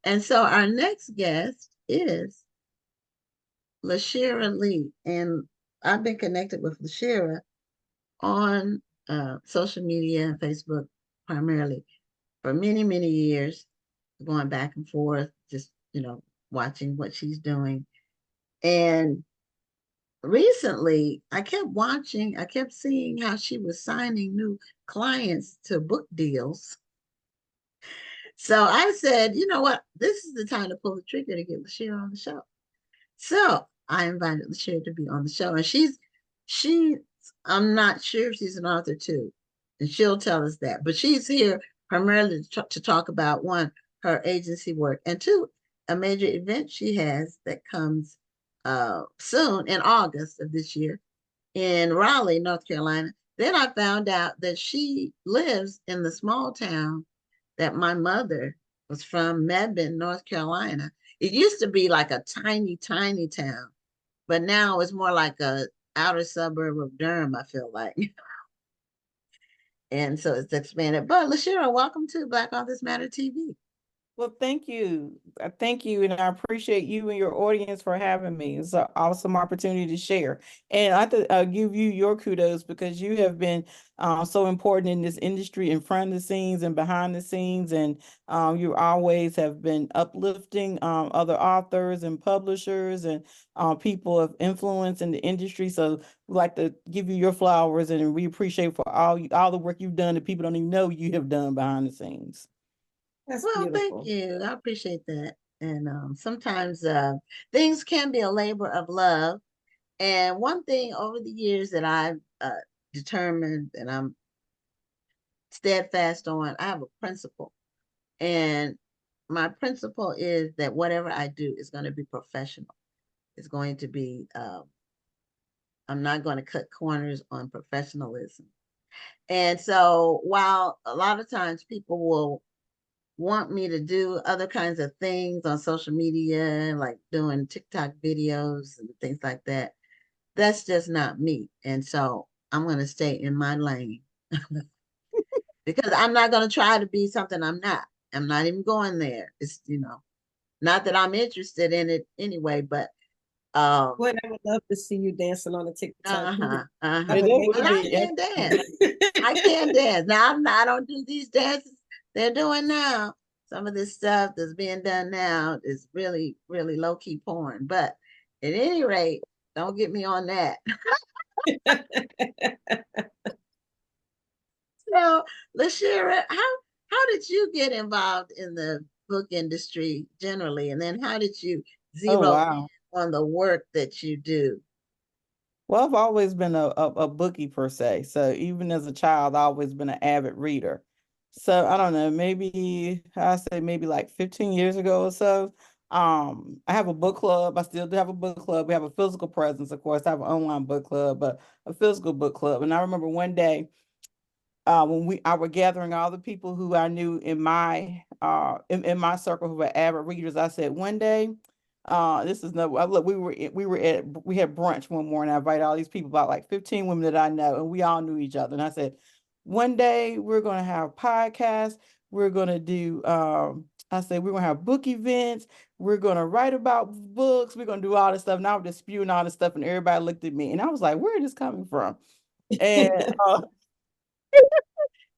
And so our next guest is Lasheera Lee. And I've been connected with Lasheera on social media, Facebook primarily, for many, many years, going back and forth, just, watching what she's doing. And recently, I kept seeing how she was signing new clients to book deals. So I said, you know what? This is the time to pull the trigger to get Lasheera on the show. So I invited Lasheera to be on the show. And she, I'm not sure if she's an author too, and she'll tell us that. But she's here primarily to talk about one, her agency work, and two, a major event she has that comes soon in August of this year in Raleigh, North Carolina. Then I found out that she lives in the small town that my mother was from, Mebane, North Carolina. It used to be like a tiny, tiny town, but now it's more like a outer suburb of Durham, I feel like. And so it's expanded. But Lasheera, welcome to Black Authors Matter TV. Well, thank you. Thank you. And I appreciate you and your audience for having me. It's an awesome opportunity to share. And I have to give you your kudos because you have been so important in this industry, in front of the scenes and behind the scenes. And you always have been uplifting other authors and publishers and people of influence in the industry. So we'd like to give you your flowers, and we appreciate for all the work you've done that people don't even know you have done behind the scenes. That's Well, thank beautiful. you. I appreciate that. And sometimes things can be a labor of love. And one thing over the years that I've determined and I'm steadfast on, I have a principle. And my principle is that whatever I do is going to be professional. It's going to be, I'm not going to cut corners on professionalism. And so while a lot of times people will want me to do other kinds of things on social media, like doing TikTok videos and things like that, that's just not me. And so I'm going to stay in my lane because I'm not going to try to be something I'm not. I'm not even going there. It's, not that I'm interested in it anyway, but Well, I would love to see you dancing on a TikTok video. uh-huh, I uh-huh. would That make But would I be can dance. I can dance. Now I don't do these dances they're doing now. Some of this stuff that's being done now is really, really low-key porn. But at any rate, don't get me on that. So, Lasheera, how did you get involved in the book industry generally? And then how did you Oh, zero in wow. on the work that you do? Well, I've always been a bookie per se. So even as a child, I've always been an avid reader. So I don't know, maybe I say maybe like 15 years ago or so. I have a book club. I still do have a book club. We have a physical presence, of course. I have an online book club, but a physical book club. And I remember one day when I were gathering all the people who I knew in my circle who were avid readers. I said one day, this is no look, we had brunch one morning. I invited all these people, about like 15 women that I know, and we all knew each other. And I said, one day we're gonna have podcasts, we're gonna do I said we're gonna have book events, we're gonna write about books, we're gonna do all this stuff. And I was just spewing all this stuff, and everybody looked at me and I was like, where is this coming from? And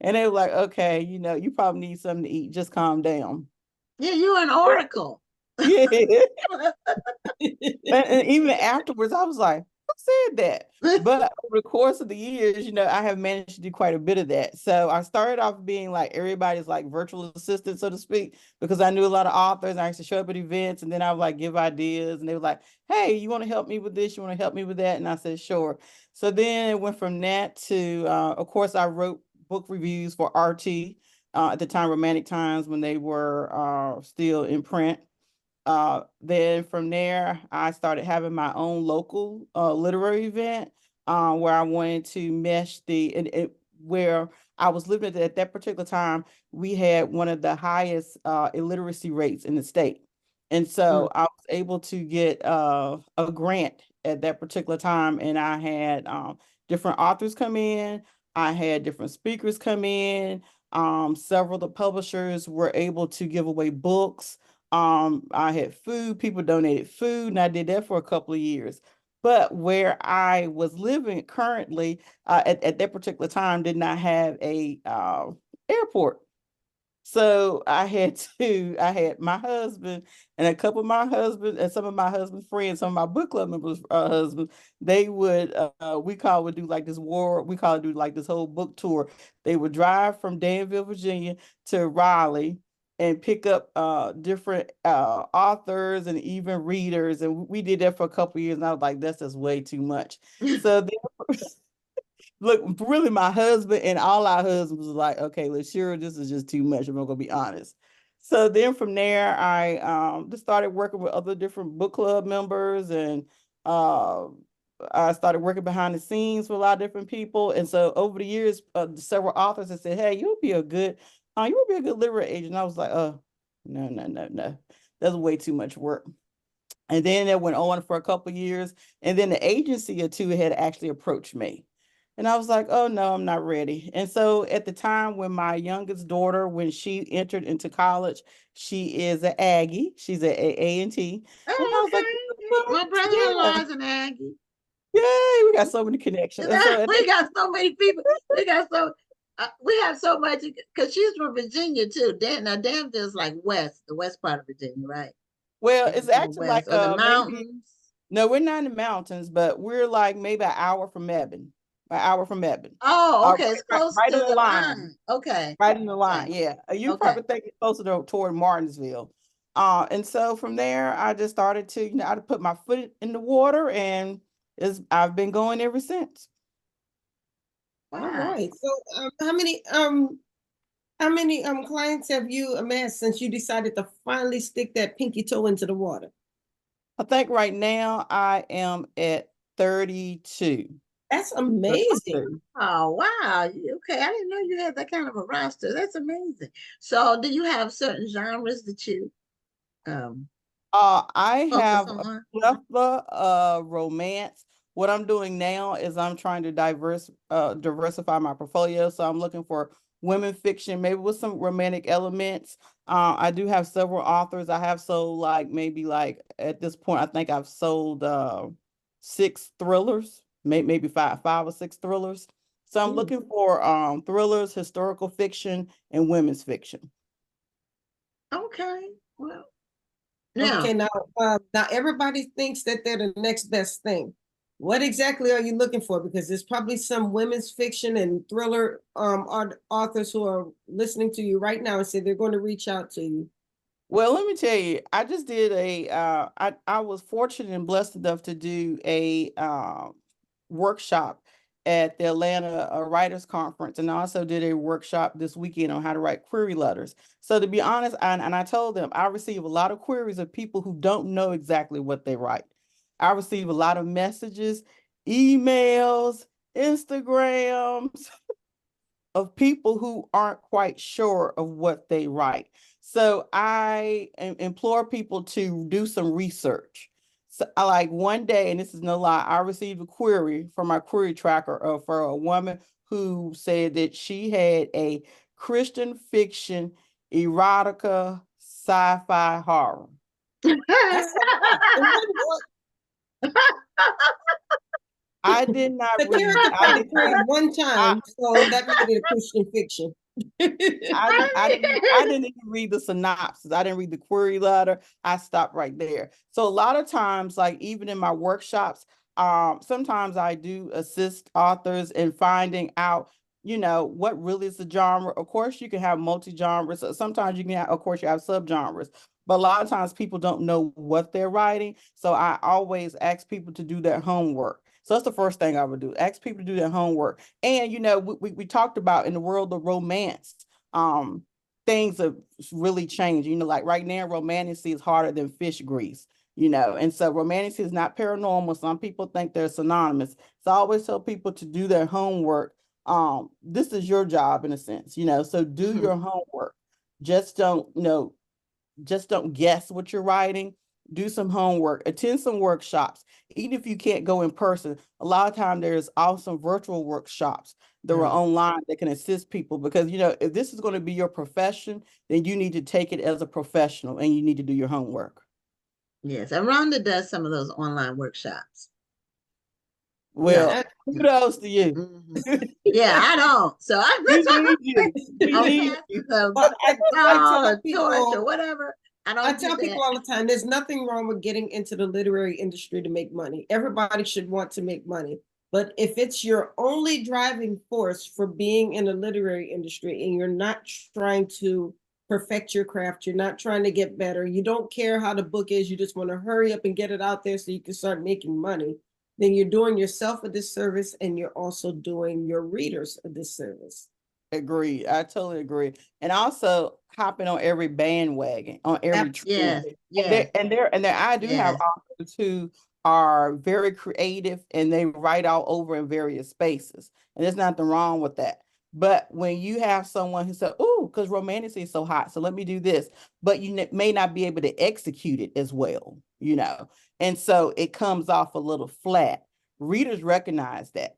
and they were like, okay, you probably need something to eat. Just calm down. Yeah, you're an oracle. Yeah. And even afterwards, I was like, who said that? But over the course of the years, I have managed to do quite a bit of that. So I started off being like everybody's like virtual assistant, so to speak, because I knew a lot of authors. I used to show up at events, and then I would like give ideas, and they were like, hey, you want to help me with this? You want to help me with that? And I said, sure. So then it went from that to, of course, I wrote book reviews for RT at the time, Romantic Times, when they were still in print. Then from there, I started having my own local literary event where I wanted to mesh where I was living at that particular time. We had one of the highest illiteracy rates in the state. And Mm. so I was able to get a grant at that particular time. And I had different authors come in, I had different speakers come in. Several of the publishers were able to give away books I had food, people donated food, and I did that for a couple of years. But where I was living currently, at that particular time, did not have a airport. So I had my husband and a couple of my husband and some of my husband's friends, some of my book club members' husbands, they would, would do like this we call it do like this whole book tour. They would drive from Danville, Virginia to Raleigh and pick up different authors and even readers. And we did that for a couple of years. And I was like, that's just way too much. So then look, really, my husband and all our husbands was like, okay, Lasheera, this is just too much. I'm not gonna be honest. So then from there, I just started working with other different book club members, and uh, I started working behind the scenes with a lot of different people. And so over the years, several authors have said, "Hey, you would be a good literary agent." I was like, "Oh, no, no, no, no, that's way too much work." And then it went on for a couple of years, and then the agency or two had actually approached me. And I was like, oh no, I'm not ready. And so at the time when my youngest daughter, when she entered into college, she is an Aggie. She's a A&T. And I Oh, was like, okay. well, My yeah, brother-in-law is an Aggie. yay, we got so many connections. And so We got so many people. We got so we have so much because she's from Virginia too. Now Danville's like the west part of Virginia, right? well, it's Danville actually West like or the maybe mountains. no, we're not in the mountains, but we're like maybe an hour from Ebbing. An hour from Ebbing. Oh, okay. It's Right, close right to on the the line. line. Okay. Right in the Okay. line, yeah. You Okay. probably think it's closer toward Martinsville. And so from there, I just started to, I put my foot in the water, and I've been going ever since. All Wow. right. So, how many clients have you amassed since you decided to finally stick that pinky toe into the water? I think right now I am at 32. That's amazing. 32. Oh, wow. Okay. I didn't know you had that kind of a roster. That's amazing. So do you have certain genres that you um I focus have a on? plethora of romance. What I'm doing now is I'm trying to diversify my portfolio. So I'm looking for women fiction, maybe with some romantic elements. I do have several authors. I have sold like maybe like at this point, I think I've sold 6 thrillers, maybe five or six thrillers. So I'm looking for thrillers, historical fiction, and women's fiction. Okay. Well, Okay, now now everybody thinks that they're the next best thing. What exactly are you looking for? Because there's probably some women's fiction and thriller authors who are listening to you right now and say they're going to reach out to you. Well, let me tell you, I just did I was fortunate and blessed enough to do a workshop at the Atlanta Writers Conference, and I also did a workshop this weekend on how to write query letters. So to be honest, and I told them I receive a lot of queries of people who don't know exactly what they write. I receive a lot of messages, emails, Instagrams, of people who aren't quite sure of what they write. So I implore people to do some research. So I like one day, and this is no lie, I received a query from my query tracker for a woman who said that she had a Christian fiction, erotica, sci-fi horror. That's a lot. And I did not the read. character I did. cried one I, time, so that made it a Christian fiction. I didn't even read the synopsis. I didn't read the query letter. I stopped right there. So a lot of times, like even in my workshops, sometimes I do assist authors in finding out, what really is the genre. Of course, you can have multi-genres. So sometimes you can have, of course, you have subgenres. But a lot of times people don't know what they're writing. So I always ask people to do their homework. So that's the first thing I would do. Ask people to do their homework. And we talked about in the world of romance, um, things have really changed. Like right now, romanticy is harder than fish grease. And so romanticy is not paranormal. Some people think they're synonymous. So I always tell people to do their homework. This is your job in a sense, so do Mhm. your homework. Just don't, just don't guess what you're writing. Do some homework, attend some workshops. Even if you can't go in person, a lot of time there's awesome virtual workshops that are online that can assist people, because if this is going to be your profession, then you need to take it as a professional and you need to do your homework. Yes, and Rhonda does some of those online workshops. Well, Yeah. kudos to you. Yeah, I don't. So I'm We need you. We I'll need pass you. the Well, I ball tell or torch or people, whatever. I I don't do tell that. people all the time, there's nothing wrong with getting into the literary industry to make money. Everybody should want to make money. But if it's your only driving force for being in the literary industry and you're not trying to perfect your craft, you're not trying to get better, you don't care how the book is, you just want to hurry up and get it out there so you can start making money, then you're doing yourself a disservice and you're also doing your readers a disservice. Agree. I totally agree. And also hopping on every bandwagon, on every trend. Yes, And yes, I do have yes. authors who are very creative and they write all over in various spaces. And there's nothing wrong with that. But when you have someone who said, "Oh, because romantic is so hot, so let me do this," but you may not be able to execute it as well. And so it comes off a little flat. Readers recognize that.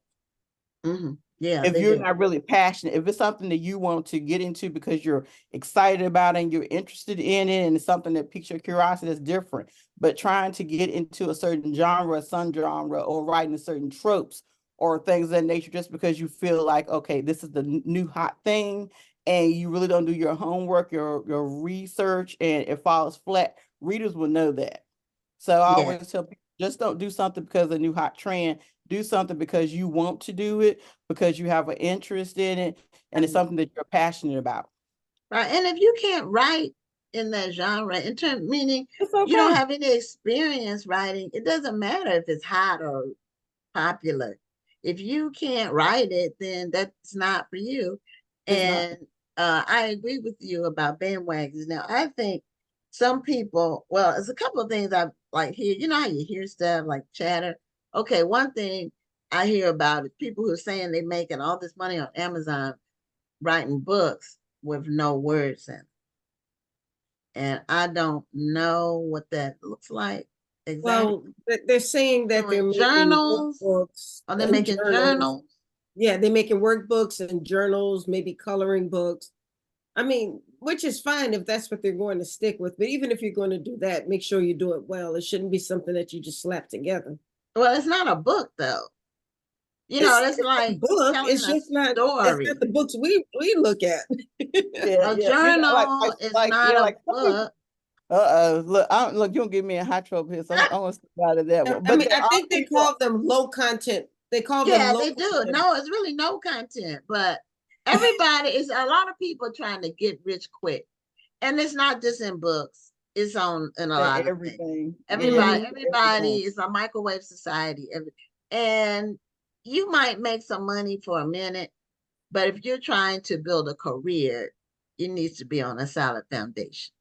Yeah, If they you're do. not really passionate, if it's something that you want to get into because you're excited about it and you're interested in it, and it's something that piques your curiosity, that's different. But trying to get into a certain genre, subgenre, or writing certain tropes or things of that nature just because you feel like, okay, this is the new hot thing, and you really don't do your homework, your research, and it falls flat, readers will know that. So I Yeah, always tell people, just don't do something because of a new hot trend. Do something because you want to do it, because you have an interest in it, and it's something that you're passionate about. right. And if you can't write in that genre, in term meaning It's you don't okay. have any experience writing, it doesn't matter if it's hot or popular. If you can't write it, then that's not for you. It's not. And I agree with you about bandwagons. Now, I think some people, well, there's a couple of things I like here. You know how you hear stuff like chatter? Okay, one thing I hear about is people who are saying they're making all this money on Amazon writing books with no words in it. And I don't know what that looks like exactly. Well, they're saying that they're Doing making journals? workbooks Are they and making journals. journals? Yeah, they're making workbooks and journals, maybe coloring books. I mean, which is fine if that's what they're going to stick with. But even if you're going to do that, make sure you do it well. It shouldn't be something that you just slap together. Well, it's not a book though. It's It's a like book. telling It's a just not. It's not story. the books we look at. Yeah, A yeah. Like, journal is not a like some people. book. Look, you don't give me a hot trouble here, so I'm gonna step out of that one. I But mean, there I are think they people. call them low content. They call them Yeah, low they do. content. No, it's really no content, but everybody is a lot of people trying to get rich quick. And it's not just in books, it's on in a lot of things. Everything. Yeah, Everybody, Mhm. everything. everybody is a microwave society. And you might make some money for a minute, but if you're trying to build a career, it needs to be on a solid foundation.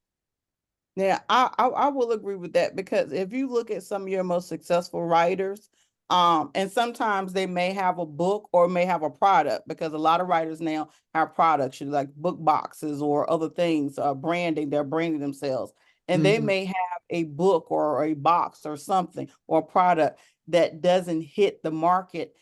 Yeah, I will agree with that, because if you look at some of your most successful writers, and sometimes they may have a book or may have a product, because a lot of writers now have products, like book boxes or other things, branding, they're branding themselves. And they Mm-hmm. may have a book or a box or something or a product that doesn't hit the market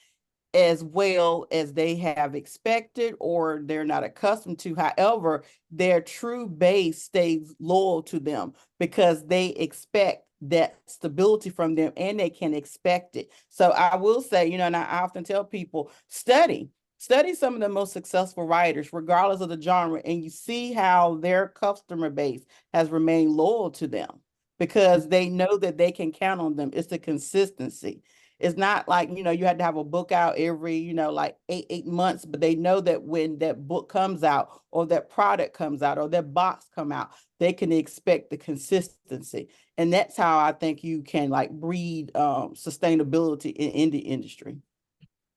as well as they have expected or they're not accustomed to. However, their true base stays loyal to them because they expect that stability from them and they can expect it. So I will say, and I often tell people, study some of the most successful writers, regardless of the genre, and you see how their customer base has remained loyal to them because they know that they can count on them. It's the consistency. It's not like, you had to have a book out every, like eight months, but they know that when that book comes out or that product comes out or that box come out, they can expect the consistency. And that's how I think you can like breed sustainability in the industry.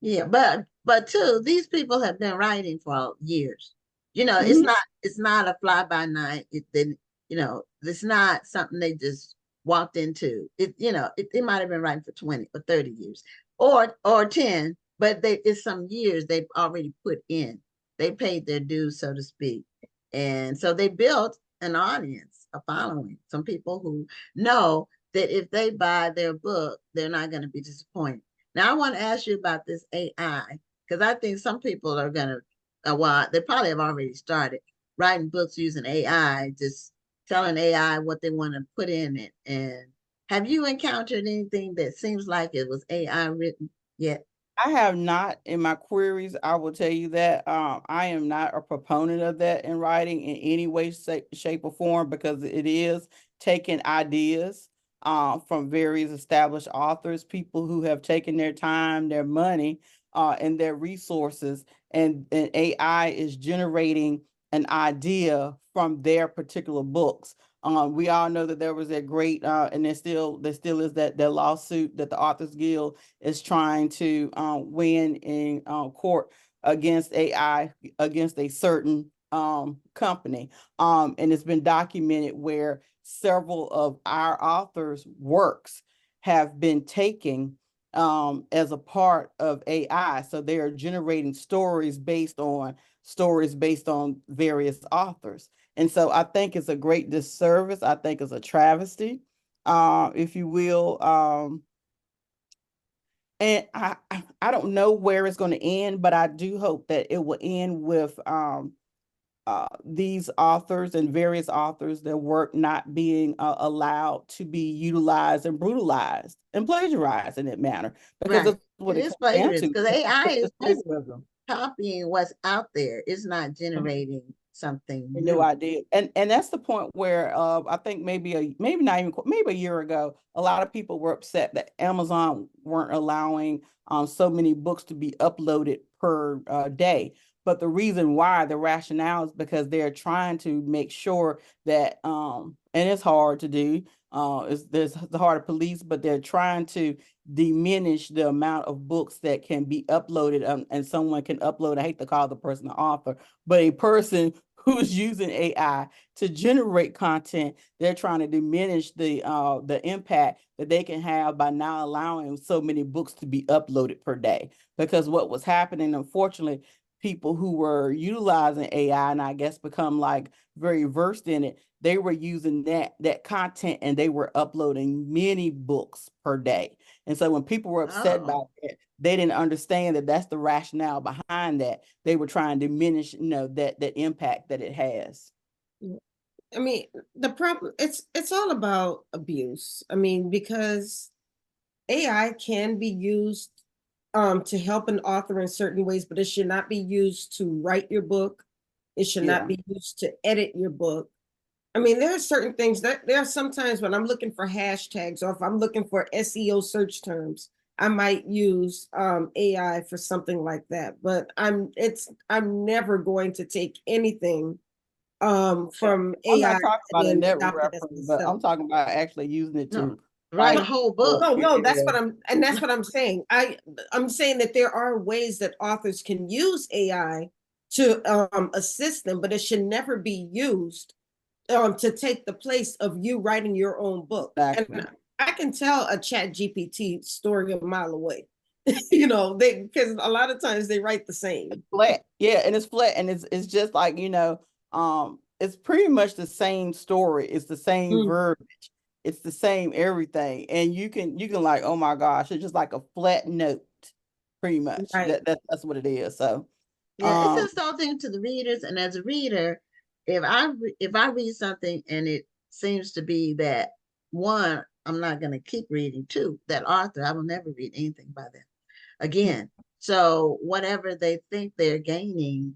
Yeah, but too, these people have been writing for years. It's Mhm. not a fly by night. It's not something they just walked into. They might have been writing for 20 or 30 years or 10, but it's some years they've already put in. They paid their dues, so to speak. And so they built an audience, a following, some people who know that if they buy their book, they're not going to be disappointed. Now, I want to ask you about this AI. because I think some people are gonna, well, they probably have already started writing books using AI, just telling AI what they want to put in it. And have you encountered anything that seems like it was AI written yet? I have not in my queries. I will tell you that I am not a proponent of that in writing in any way, shape, or form, because it is taking ideas from various established authors, people who have taken their time, their money, and their resources, and AI is generating an idea from their particular books. We all know that there was a great, and there still is that lawsuit that the Authors Guild is trying to win in court against AI, against a certain company. And it's been documented where several of our authors' works have been taken as a part of AI. So they are generating stories based on various authors. And so I think it's a great disservice. I think it's a travesty, if you will. And I don't know where it's going to end, but I do hope that it will end with these authors and various authors, their work not being allowed to be utilized and brutalized and plagiarized in that manner, because Right. that's what It it is comes down plagiarism to. because AI is It's just plagiarism. copying what's out there. It's not generating something No new. idea. And that's the point where I think maybe not even maybe a year ago, a lot of people were upset that Amazon weren't allowing so many books to be uploaded per day. But the reason why, the rationale, is because they're trying to make sure that and it's hard to do, it's hard to police, but they're trying to diminish the amount of books that can be uploaded, and someone can upload, I hate to call the person an author, but a person who's using AI to generate content, they're trying to diminish the impact that they can have by not allowing so many books to be uploaded per day. Because what was happening, unfortunately, people who were utilizing AI and I guess become like very versed in it, they were using that content and they were uploading many books per day. And so when people were upset Oh, about it, they didn't understand that that's the rationale behind that. They were trying to diminish, that impact that it has. I mean, the problem, it's all about abuse. I mean, because AI can be used to help an author in certain ways, but it should not be used to write your book. It should not Yeah. be used to edit your book. I mean, there are certain things that there are sometimes when I'm looking for hashtags or if I'm looking for SEO search terms, I might use AI for something like that. But I'm never going to take anything Yeah. from I'm AI not talking and about in then that adopt it as reference, but I'm myself. talking about actually using it no. to Write write a No, whole books. book. no, that's Yeah. what that's what I'm saying. I'm saying that there are ways that authors can use AI to assist them, but it should never be used to take the place of you writing your own book. And Exactly. I can tell a chat GPT story a mile away. You know, they because a lot of times they write the same. Flat. Yeah, and it's flat, and it's just like, it's pretty much the same story. It's the same Mm, verbiage. It's the same everything. And you can like, oh my gosh, it's just like a flat note, pretty much. right. That's what it is. So Yeah, it's um insulting to the readers. And as a reader, if I read something and it seems to be that one, I'm not going to keep reading. Two, that author, I will never read anything by them again. So whatever they think they're gaining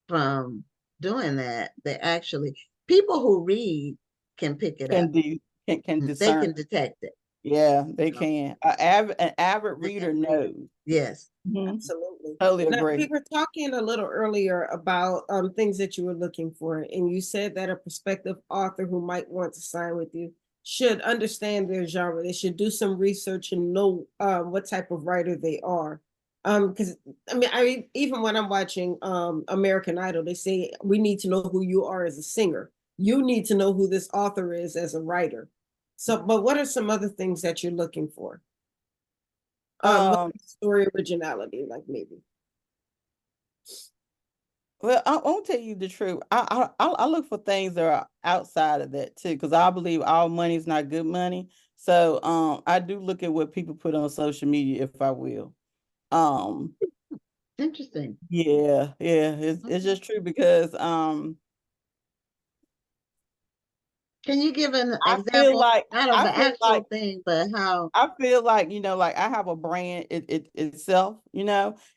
from doing that, they actually people who read can pick it up. can do can They discern. can detect it. Yeah, they You know, can. An avid the reader reader. knows. Yes. Mhm. Absolutely. Totally Now, we agree. were talking a little earlier about things that you were looking for, and you said that a prospective author who might want to sign with you should understand their genre. They should do some research and know what type of writer they are. Because I even when I'm watching American Idol, they say we need to know who you are as a singer. You need to know who this author is as a writer. So, but what are some other things that you're looking for? What Um, story originality, like maybe. well, I won't tell you the truth. I look for things that are outside of that too, because I believe all money is not good money. So I do look at what people put on social media, if I will. Um Interesting. Yeah, yeah, it's Okay. just true because Can you give an I feel example, like not of I the feel actual like thing, but how? I feel like, like I have a brand itself, and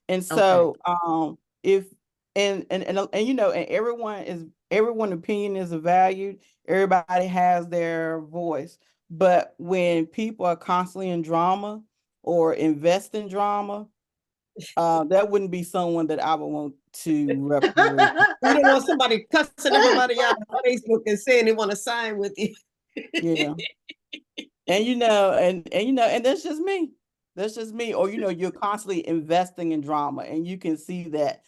Okay. so if and everyone opinion is valued, everybody has their voice. But when people are constantly in drama or invest in drama, that wouldn't be someone that I would want to represent. You don't want somebody cussing everybody out on Facebook and saying they want to sign with you. Yeah. And that's just me. That's just me. Or you're constantly investing in drama, and you can see that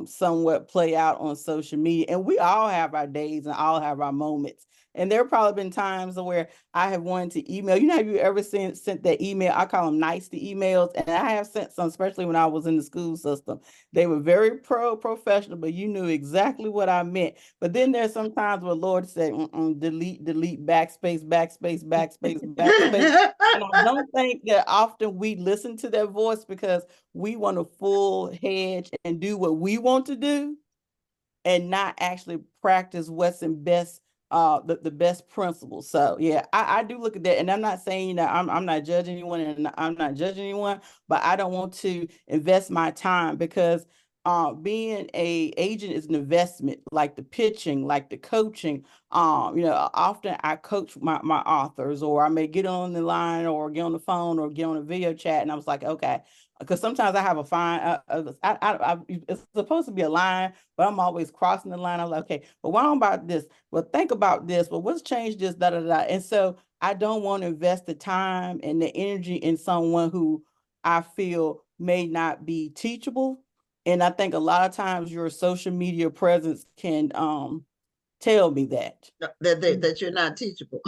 somewhat play out on social media. And we all have our days and all have our moments. And there have probably been times where I have wanted to email. Have you ever sent that email? I call them nasty emails, and I have sent some, especially when I was in the school system. They were very professional, but you knew exactly what I meant. But then there's sometimes where Lord said, delete, backspace, backspace, backspace, backspace. And I don't think that often we listen to their voice because we want a full hedge and do what we want to do and not actually practice what's in best the best principles. So yeah, I do look at that, and I'm not saying that I'm not judging anyone, and I'm not judging anyone, but I don't want to invest my time because being a agent is an investment, like the pitching, like the coaching. Often I coach my authors, or I may get on the line or get on the phone or get on a video chat, and I was like, okay, because sometimes I have a fine it's supposed to be a line, but I'm always crossing the line. I'm like, okay, but why about this? Well, think about this. Well, what's changed this, da da da. And so I don't want to invest the time and the energy in someone who I feel may not be teachable. And I think a lot of times your social media presence can tell me that. That you're not teachable,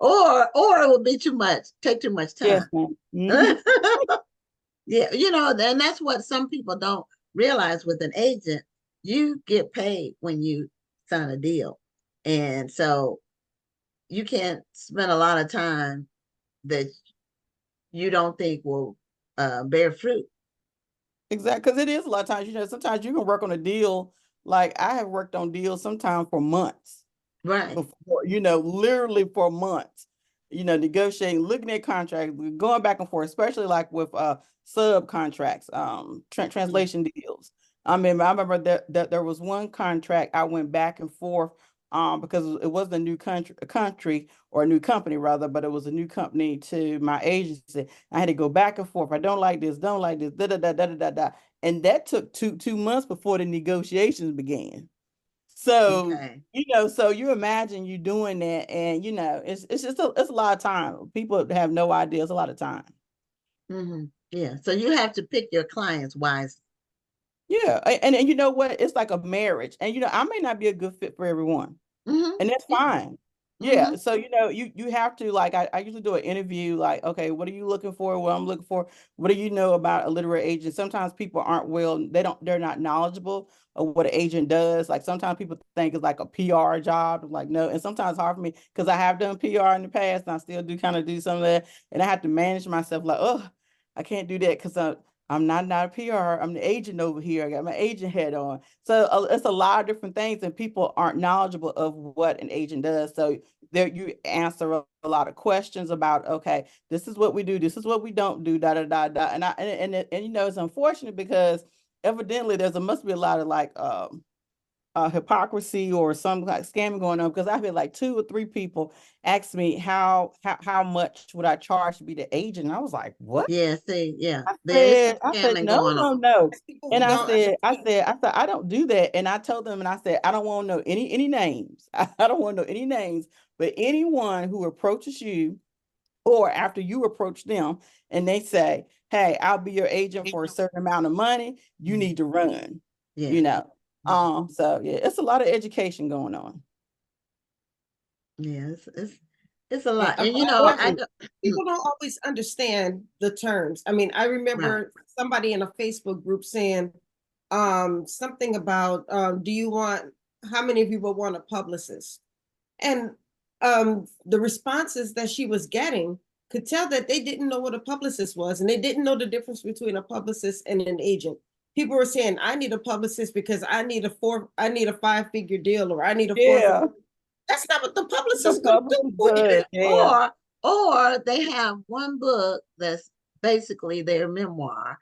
or it would be too much, take too much Yes, time. ma'am. Mhm. Yeah, and that's what some people don't realize with an agent. You get paid when you sign a deal. And so you can't spend a lot of time that you don't think will bear fruit. Exactly, because it is a lot of times, sometimes you can work on a deal. Like I have worked on deals sometimes for months. Right. Before, literally for months, negotiating, looking at contracts, going back and forth, especially like with subcontracts, Mm. translation deals. I remember that there was one contract I went back and forth because it wasn't a new country or a new company rather, but it was a new company to my agency. I had to go back and forth. I don't like this, da da da da da da da. And that took two months before the negotiations began. So, Okay. so you imagine you doing that, and it's just it's a lot of time. People have no idea. It's a lot of time. Yeah. So you have to pick your clients wisely. Yeah, and you know what? It's like a marriage, and I may not be a good fit for everyone. And that's Yeah. fine. Yeah. hmm So, you have to, like, I usually do an interview, like, okay, what are you looking for? What I'm looking for? What do you know about a literary agent? Sometimes people aren't they're not knowledgeable of what an agent does. Like sometimes people think it's like a PR job. Like, no, and sometimes it's hard for me because I have done PR in the past and I still do kind of do some of that. And I have to manage myself like, oh, I can't do that because I'm not a PR. I'm the agent over here. I got my agent head on. So it's a lot of different things, and people aren't knowledgeable of what an agent does. So there, you answer a lot of questions about, okay, this is what we do, this is what we don't do, da da da da. And it's unfortunate because evidently must be a lot of like hypocrisy or some like scamming going on, because I've had like 2 or 3 people ask me how much would I charge to be the agent. And I was like, what? Yeah. See, yeah. I There is some said, scamming no, going no, on. no. People And I don't said, understand. I don't do that. And I told them, and I said, I don't want to know any names. I don't want to know any names, but anyone who approaches you or after you approach them and they say, hey, I'll be your agent for a certain amount of money, you Mhm. need to run, Yeah. you know. So yeah, it's a lot of education going on. Yeah. It's a Yeah, lot. And I unfortunately, don't. people don't always understand the terms. I mean, I Right. remember somebody in a Facebook group saying something about do you want how many of you will want a publicist? And the responses that she was getting could tell that they didn't know what a publicist was, and they didn't know the difference between a publicist and an agent. people were saying, I need a publicist because I need a 5-figure deal, or I need a 4 Yeah, That's not what the the publicist gonna do publicist for you. does. Yeah. Or they have one book that's basically their memoir,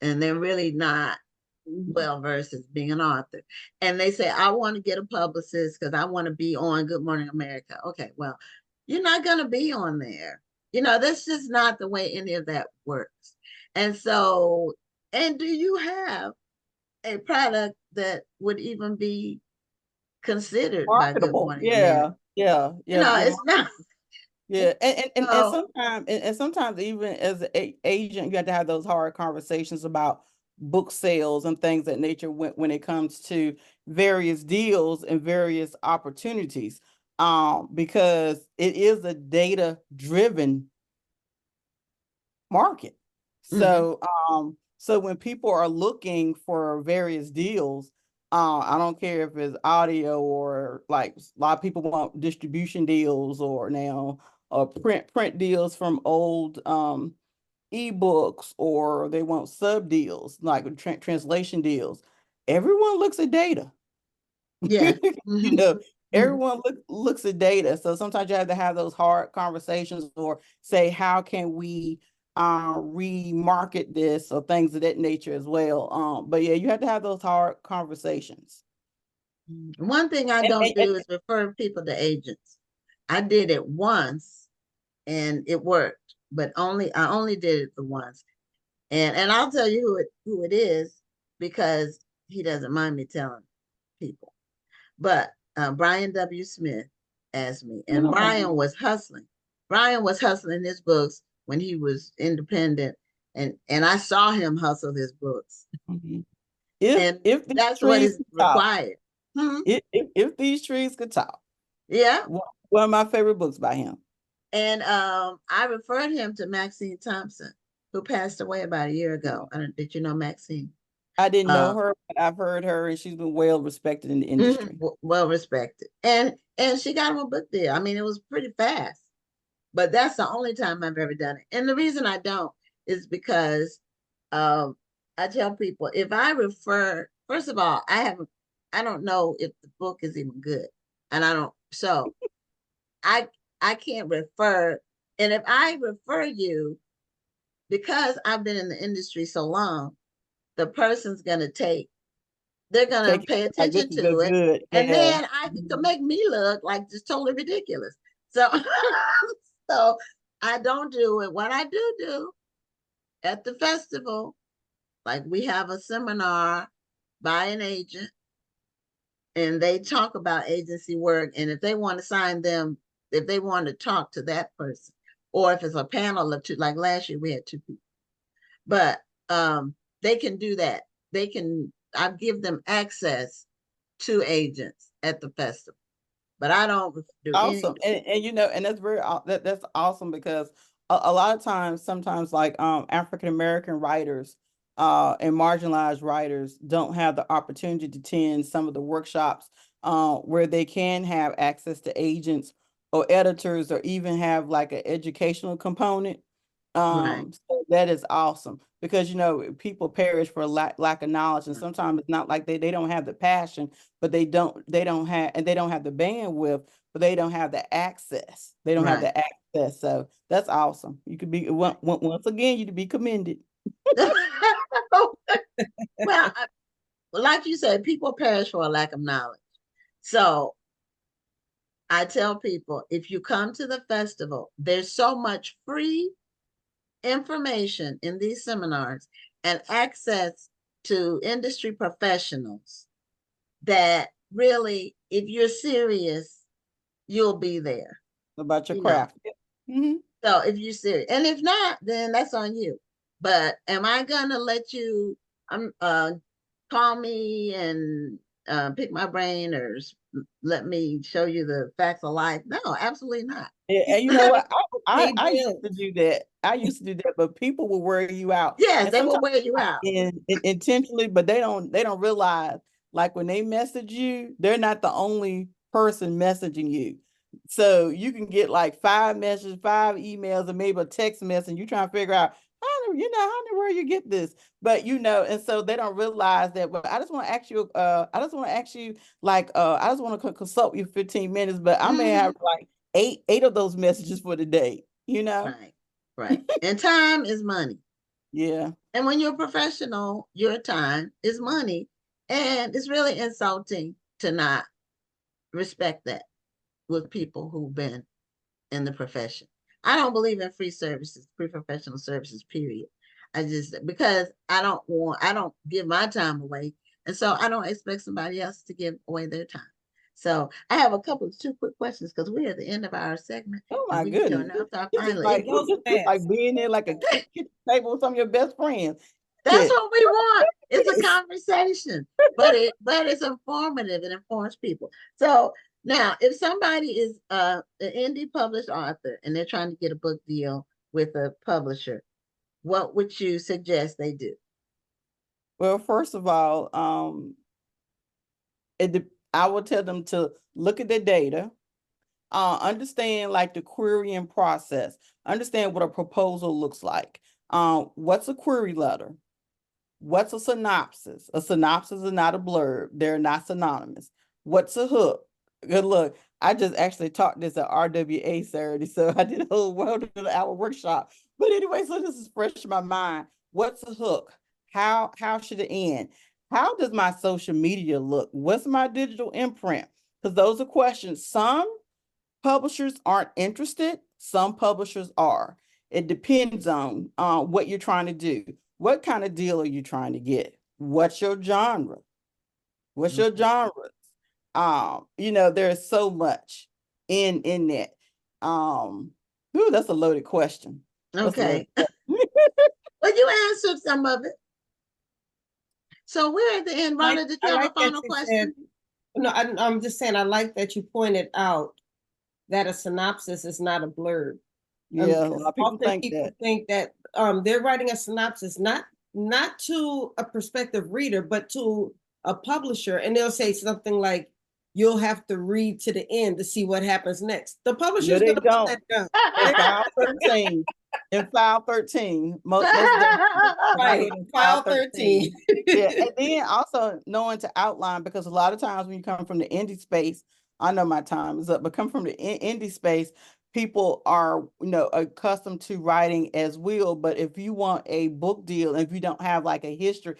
and they're really not well versed as being an author. And they say, I want to get a publicist because I want to be on Good Morning America. Okay, well, you're not going to be on there. That's just not the way any of that works. And so, and do you have a product that would even be considered by Good Marketable. Morning America? Yeah. Yeah. Yeah. Yeah. It's not. Yeah, and So, sometimes even as an agent, you have to have those hard conversations about book sales and things that nature when it comes to various deals and various opportunities. Because it is a data driven market. mhm, So when people are looking for various deals, I don't care if it's audio or like a lot of people want distribution deals or now print deals from old ebooks, or they want sub deals like translation deals. Everyone looks at data. yeah. You Mhm, know, mhm. everyone looks at data. So sometimes you have to have those hard conversations or say, how can we remarket this or things of that nature as well. But yeah, you have to have those hard conversations. One thing I don't And do is refer people to agents. I did it once and it worked, but I only did it the once. And I'll tell you who it is because he doesn't mind me telling people. But Brian W. Smith asked me, and mm, Brian was hustling his books when he was independent, and I saw him hustle his books, mhm. and If these that's what trees is could talk, required. Hmm. if these trees could talk, Yeah. one of my favorite books by him. And I referred him to Maxine Thompson, who passed away about a year ago. Did you know Maxine? I didn't know Uh, her, but I've heard her, and she's been well respected in the industry. well respected, and she got him a book deal. I mean, it was pretty fast, but that's the only time I've ever done it. And the reason I don't is because um, I tell people if I refer, first of all, I don't know if the book is even good, and I don't. So I I can't refer, and if I refer you because I've been in the industry so long, the person's gonna they're gonna Take it pay like this attention is to it, good. and Yeah. then I can make me look like just totally ridiculous. So, so I don't do it. What I do at the festival, like we have a seminar by an agent, and they talk about agency work, and if they want to sign them, if they want to talk to that person, or if it's a panel of two, like last year we had two people, but they can do that. I give them access to agents at the festival, but I don't do any. Awesome. And that's that's awesome because a lot of times, sometimes like African American writers and marginalized writers don't have the opportunity to attend some of the workshops where they can have access to agents or editors, or even have like an educational component. Right, So that is awesome because people perish for lack of knowledge, and sometimes it's not like they don't have the passion, but they don't have the bandwidth, but they don't have the access. They don't have right. the access. So that's awesome. You could be once again, you to be commended. Well, like you said, people perish for a lack of knowledge. So I tell people if you come to the festival, there's so much free information in these seminars and access to industry professionals that really, if you're serious, you'll be there, About your you know. craft. Hmm. So if you're serious, and if not, then that's on you. But am I gonna let you call me and pick my brain or let me show you the facts of life? No, absolutely not. And you know what? Pay I used to bills. do that. I used to do that, but people will wear you out. Yes, And they will sometimes wear you out. intentionally, but they don't realize, like when they message you, they're not the only person messaging you. So you can get like five messages, five emails, and maybe a text message. You trying to figure out how in how in the world you get this? But and so they don't realize that. Well, I just want to ask you. I just want to ask you, like, I just want to consult you 15 minutes, but I may have Mhm. like eight of those messages for the day. Right, right. And time is money. Yeah. And when you're a professional, your time is money. And it's really insulting to not respect that with people who've been in the profession. I don't believe in free services, free professional services, period. I just, because I don't give my time away. And so I don't expect somebody else to give away their time. So I have two quick questions because we're at the end of our segment Oh and my we goodness. announced our This is finally. like It goes this like fast. being there like a kitchen table with some of your best friends. That's what we want. It's a conversation, but it's informative. It informs people. So now, if somebody is an indie published author and they're trying to get a book deal with a publisher, what would you suggest they do? Well, first of all, I will tell them to look at the data, understand like the querying process, understand what a proposal looks like. What's a query letter? What's a synopsis? A synopsis is not a blurb. They're not synonymous. What's a hook? Good look. I just actually taught this at RWA Saturday, so I did a whole world of the hour workshop. But anyway, so this is fresh in my mind. What's a hook? How should it end? How does my social media look? What's my digital imprint? Because those are questions. Some publishers aren't interested. Some publishers are. It depends on what you're trying to do. What kind of deal are you trying to get? What's your genre? What's your Okay. genres? There's so much in that. That's a loaded question. That's a loaded Okay. question. Well, you answered some of it. So we're at the end. Like Rhonda, did I you have a like that final you said. question? No, I'm just saying. I like that you pointed out that a synopsis is not a blurb. Yeah, a lot Because of people often think people that. think that they're writing a synopsis not to a prospective reader, but to a publisher, and they'll say something like, "You'll have to read to the end to see what happens next." The No, publisher's they going to put don't. that down. In file 13, in file 13, most definitely right Right, here in file file 13. 13. Yeah, and then also knowing to outline, because a lot of times when you come from the indie space, I know my time is up, but come from the indie space, people are accustomed to writing as will. But if you want a book deal, and if you don't have like a history,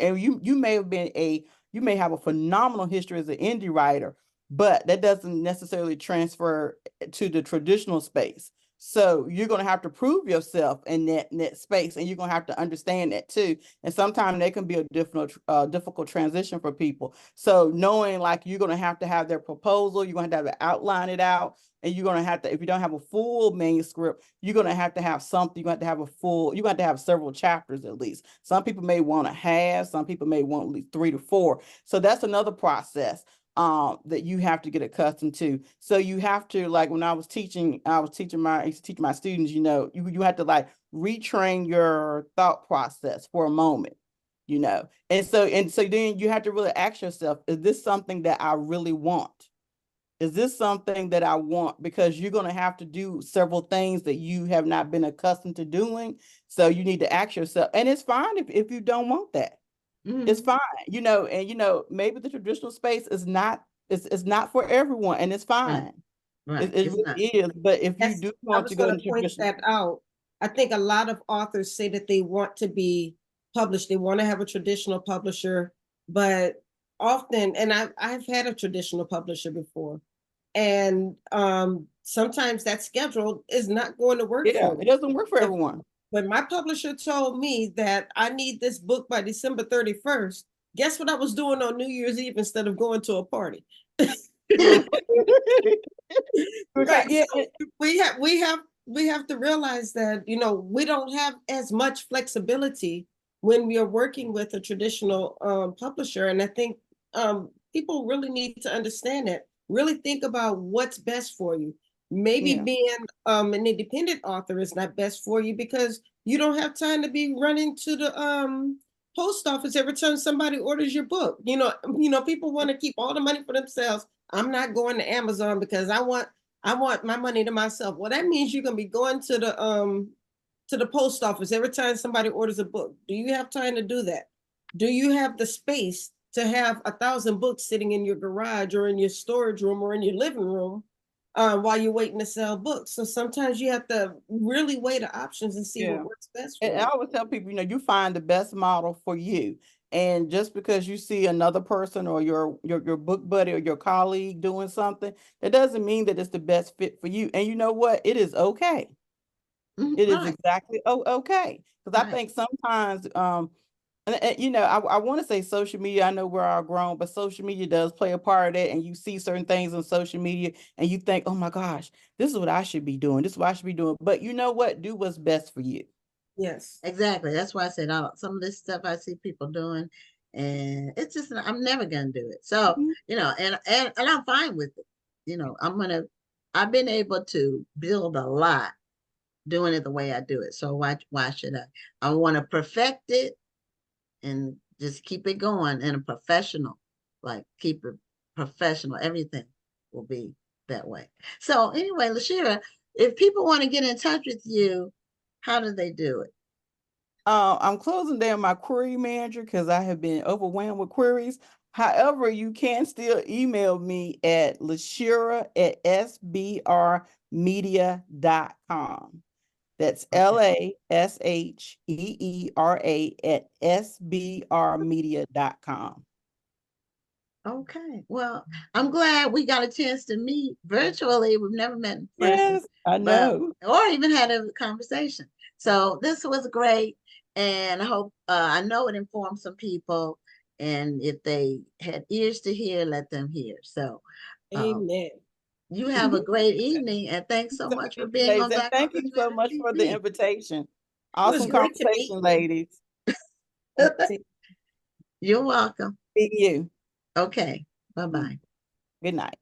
and you may have you may have a phenomenal history as an indie writer, but that doesn't necessarily transfer to the traditional space. So you're going to have to prove yourself in that space, and you're going to have to understand that too. And sometimes they can be a difficult transition for people. So knowing like you're going to have their proposal, you're going to have to outline it out, and you're going to have to, if you don't have a full manuscript, you're going to have something. You're going to have you're going to have several chapters at least. Some people may want to have, some people may want at least 3 to 4. So that's another process that you have to get accustomed to. So you have to, like when I used to teach my students, you have to like retrain your thought process for a moment, and so then you have to really ask yourself, is this something that I really want? Is this something that I want? Because you're going to have to do several things that you have not been accustomed to doing. So you need to ask yourself, and it's fine if you don't want that. It's Mhm. fine, and maybe the traditional space is not for everyone, and it's Right, fine. right. It It's really not. is. But if you Yes, do I want to was go going to into point traditional, that out. I think a lot of authors say that they want to be published. They want to have a traditional publisher, but often, and I've had a traditional publisher before, and sometimes that schedule is not going to work yeah, for it them. doesn't work for But everyone. when my publisher told me that I need this book by December 31st, guess what I was doing on New Year's Eve instead of going to a party? Right. Yeah, So we have to realize that we don't have as much flexibility when we are working with a traditional publisher, and I think people really need to understand that. Really think about what's best for you. Maybe yeah, being an independent author is not best for you because you don't have time to be running to the post office every time somebody orders your book. People want to keep all the money for themselves. I'm not going to Amazon because I want my money to myself. Well, that means you're gonna be going to to the post office every time somebody orders a book? Do you have time to do that? Do you have the space to have 1,000 books sitting in your garage or in your storage room or in your living room while you're waiting to sell books? So sometimes you have to really weigh the options and see Yeah. what works best And for I you. always tell people, you find the best model for you. And just because you see another person or your book buddy or your colleague doing something, that doesn't mean that it's the best fit for you. And you know what? It is okay. It is Right, exactly okay. Because I right. think sometimes, and I want to say social media. I know we're all grown, but social media does play a part of that. And you see certain things on social media, and you think, "Oh my gosh, this is what I should be doing. This is what I should be doing." But you know what? Do what's best for you. Yes. Exactly. That's why I said some of this stuff I see people doing, and it's just I'm never gonna do it. So, Mhm. and I'm fine with it. I've been able to build a lot doing it the way I do it. So why should I? I want to perfect it and just keep it going in a professional, like keep it professional. Everything will be that way. So anyway, Lasheera, if people want to get in touch with you, how do they do it? I'm closing down my query manager because I have been overwhelmed with queries. However, you can still email me at lasheera@sbrmedia.com. That's Okay. LASHEERA@sbrmedia.com. Okay. Well, I'm glad we got a chance to meet virtually. We've never met in person, Yes, I but know. or even had a conversation. So this was great, and I know it informed some people. And if they had ears to hear, let them hear. So, um, Amen. you have a great evening, and thanks so So, much for Miss being Ladies, on and Black thank you Women's so Matter much for the TV. invitation. It was Awesome great to meet conversation, you. ladies. You're welcome. See you. Okay. Bye bye. Good night.